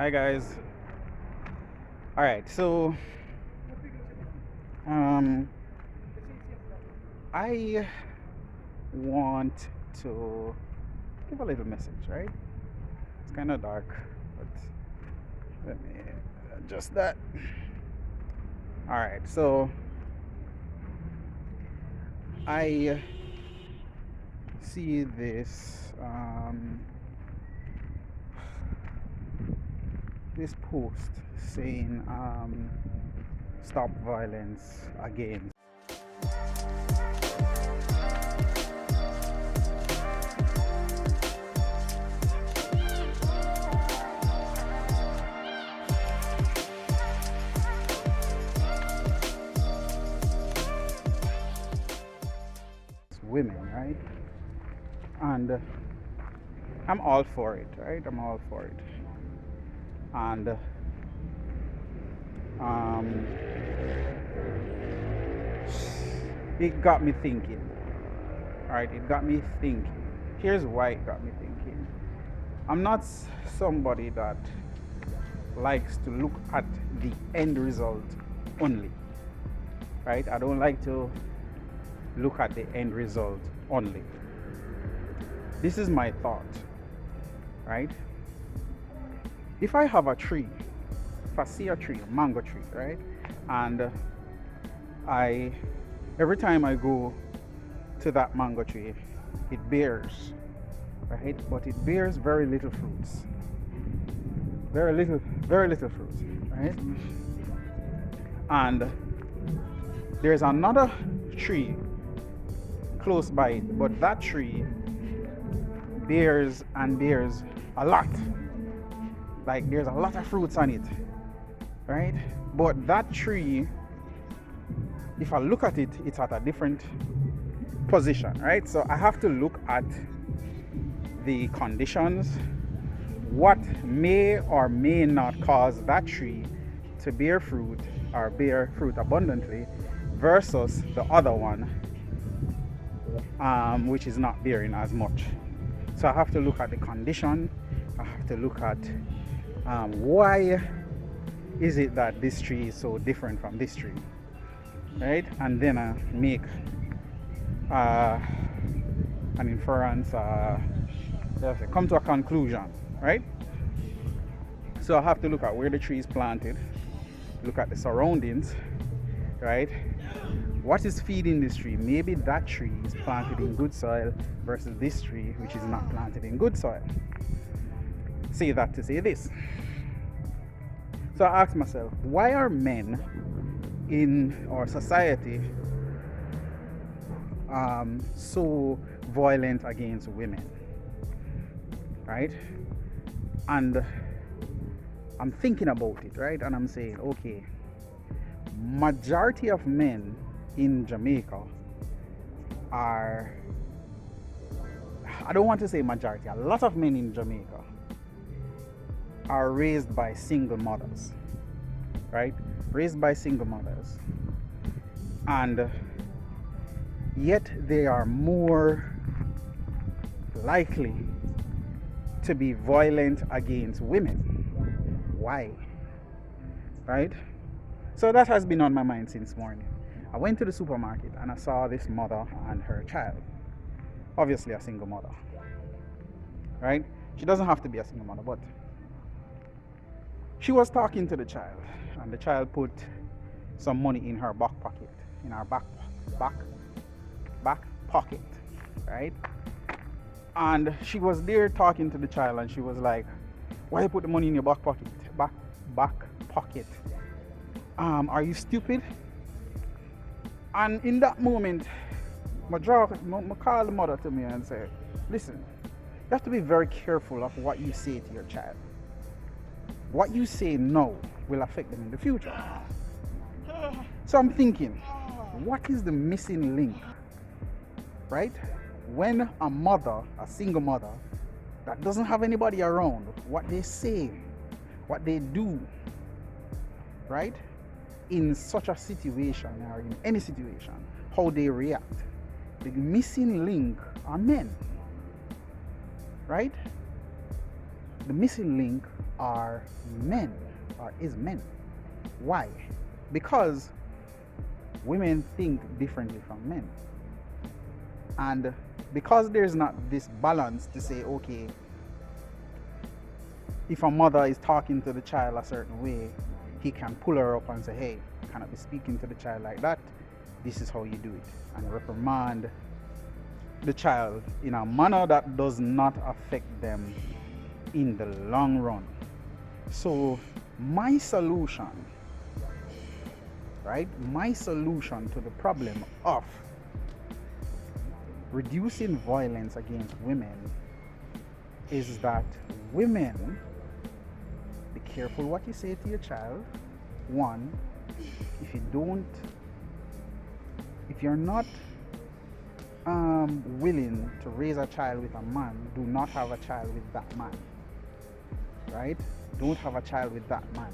Hi guys. All right, so um, I want to give a little message, right? It's kind of dark, but let me adjust that. All right, so I see this post saying stop violence against women, right? And I'm all for it, right? I'm all for it. And um, it got me thinking, right? It got me thinking. Here's why it got me thinking. I'm not somebody that likes to look at the end result only, right? I don't like to look at the end result only. This is my thought, right? If I have a tree, if I see a tree, a mango tree, right? And every time I go to that mango tree, it bears, right? But it bears very little fruits. Very little fruits, right? And there's another tree close by it, but that tree bears a lot. Like there's a lot of fruits on it, right? But that tree, if I look at it, it's at a different position, right? So I have to look at the conditions, what may or may not cause that tree to bear fruit or bear fruit abundantly versus the other one, which is not bearing as much. So I have to look at the condition. I have to look at why is it that this tree is so different from this tree, right? And then I make an inference, come to a conclusion, right? So I have to look at where the tree is planted, look at the surroundings, right? What is feeding this tree? Maybe that tree is planted in good soil versus this tree which is not planted in good soil. Say that to say this. So I ask myself, why are men in our society so violent against women, right? And I'm thinking about it, right? And I'm saying, okay, majority of men in Jamaica are, I don't want to say majority, a lot of men in Jamaica are raised by single mothers, right? Raised by single mothers. And yet they are more likely to be violent against women. Why? Right? So that has been on my mind since morning. I went to the supermarket and I saw this mother and her child. Obviously a single mother, right? She doesn't have to be a single mother, but she was talking to the child, and the child put some money in her back pocket, back pocket, right? And she was there talking to the child, and she was like, "Why you put the money in your back pocket? Back pocket? Are you stupid?" And in that moment, I called the mother to me and said, "Listen, you have to be very careful of what you say to your child. What you say now will affect them in the future." So I'm thinking, what is the missing link, right? When a mother, a single mother, that doesn't have anybody around, what they say, what they do, right? In such a situation or in any situation, how they react. The missing link are men, right? the missing link are men, or is men. Why? Because women think differently from men. And because there's not this balance to say, okay, if a mother is talking to the child a certain way, he can pull her up and say, hey, you cannot be speaking to the child like that. This is how you do it. And reprimand the child in a manner that does not affect them in the long run. So my solution, right? My solution to the problem of reducing violence against women is that women, be careful what you say to your child. One, if you're not willing to raise a child with a man, do not have a child with that man, right? Don't have a child with that man.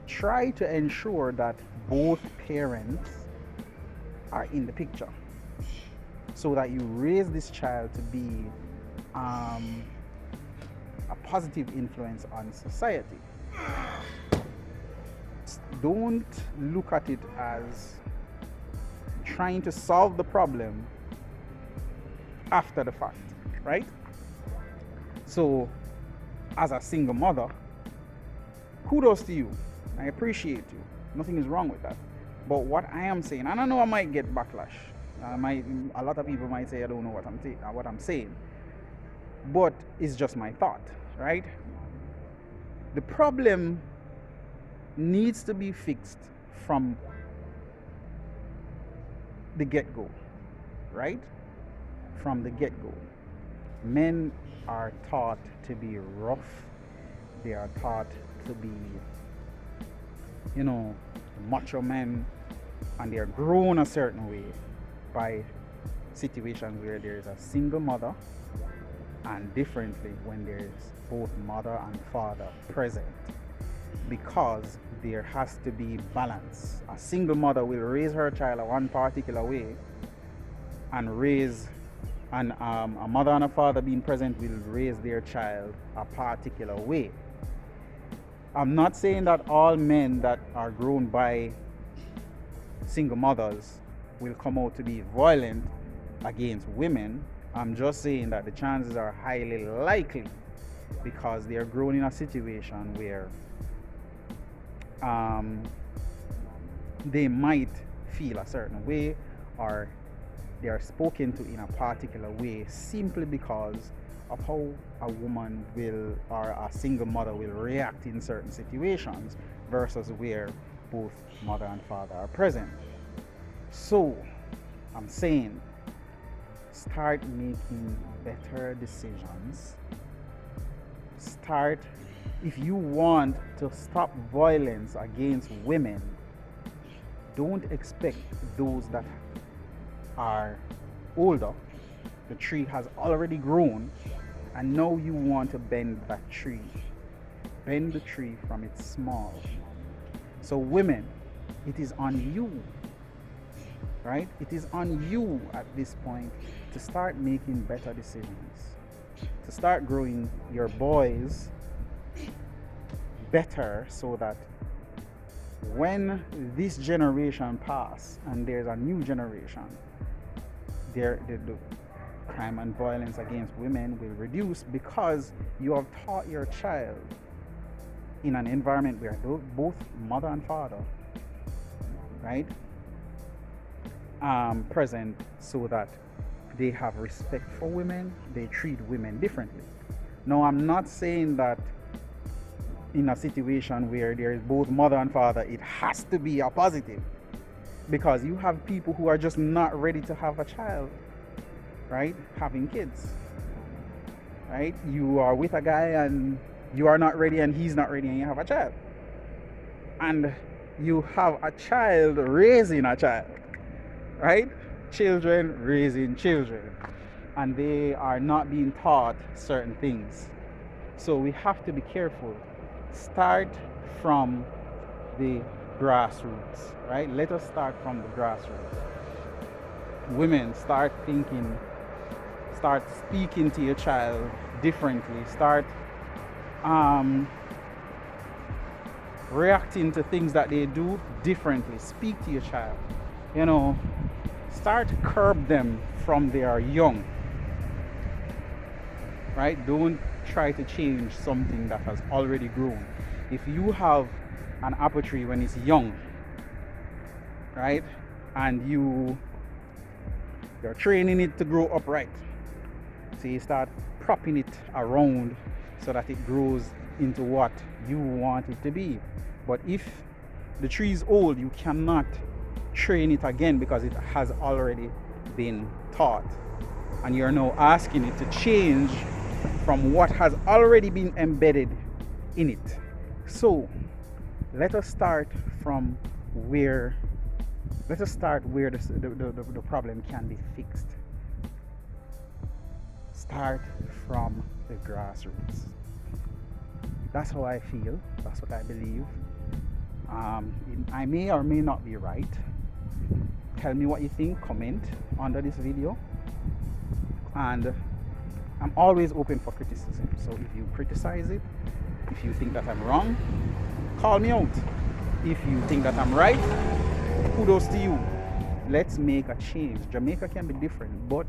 Try to ensure that both parents are in the picture, so that you raise this child to be a positive influence on society. Don't look at it as trying to solve the problem after the fact, right? So, as a single mother, kudos to you. I appreciate you. Nothing is wrong with that. But what I am saying, and I know I might get backlash. A lot of people might say I don't know what I'm saying, but it's just my thought, right? The problem needs to be fixed from the get-go, right? From the get-go. Men are taught to be rough. They are taught to be, macho men, and they are grown a certain way by situations where there is a single mother, and differently when there is both mother and father present, because there has to be balance. A single mother will raise her child one particular way, and a mother and a father being present will raise their child a particular way. I'm not saying that all men that are grown by single mothers will come out to be violent against women. I'm just saying that the chances are highly likely, because they are grown in a situation where they might feel a certain way, or they are spoken to in a particular way simply because of how a woman will, or a single mother will react in certain situations, versus where both mother and father are present. So I'm saying, start making better decisions. If you want to stop violence against women, don't expect those that are older. The tree has already grown, and now you want to bend that tree. Bend the tree from its small. So women, it is on you, right? It is on you at this point to start making better decisions, to start growing your boys better, so that when this generation pass and there's a new generation, the crime and violence against women will reduce, because you have taught your child in an environment where both mother and father, right, present, so that they have respect for women, they treat women differently. Now, I'm not saying that in a situation where there is both mother and father, it has to be a positive, because you have people who are just not ready to have a child, right? Having kids, right? You are with a guy and you are not ready, and he's not ready, and you have a child, and you have a child raising a child, right? Children raising children, and they are not being taught certain things. So we have to be careful. Start from the grassroots, right? Let us start from the grassroots. Women, start thinking, start speaking to your child differently. Start um, reacting to things that they do differently. Speak to your child. You know, start curb them from they are young. Right? Don't try to change something that has already grown. If you have an apple tree when it's young, right, and you're training it to grow upright, so you start propping it around so that it grows into what you want it to be. But if the tree is old, you cannot train it again because it has already been taught, and you're now asking it to change from what has already been embedded in it. So let us start where the problem can be fixed. Start from the grassroots. That's how I feel. That's what I believe. I may or may not be right. Tell me what you think. Comment under this video. And I'm always open for criticism. So if you criticize it, if you think that I'm wrong, call me out. If you think that I'm right, kudos to you. Let's make a change. Jamaica can be different, but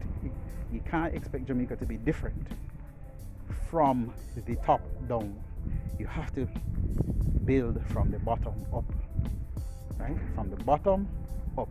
you can't expect Jamaica to be different from the top down. You have to build from the bottom up, right? From the bottom up.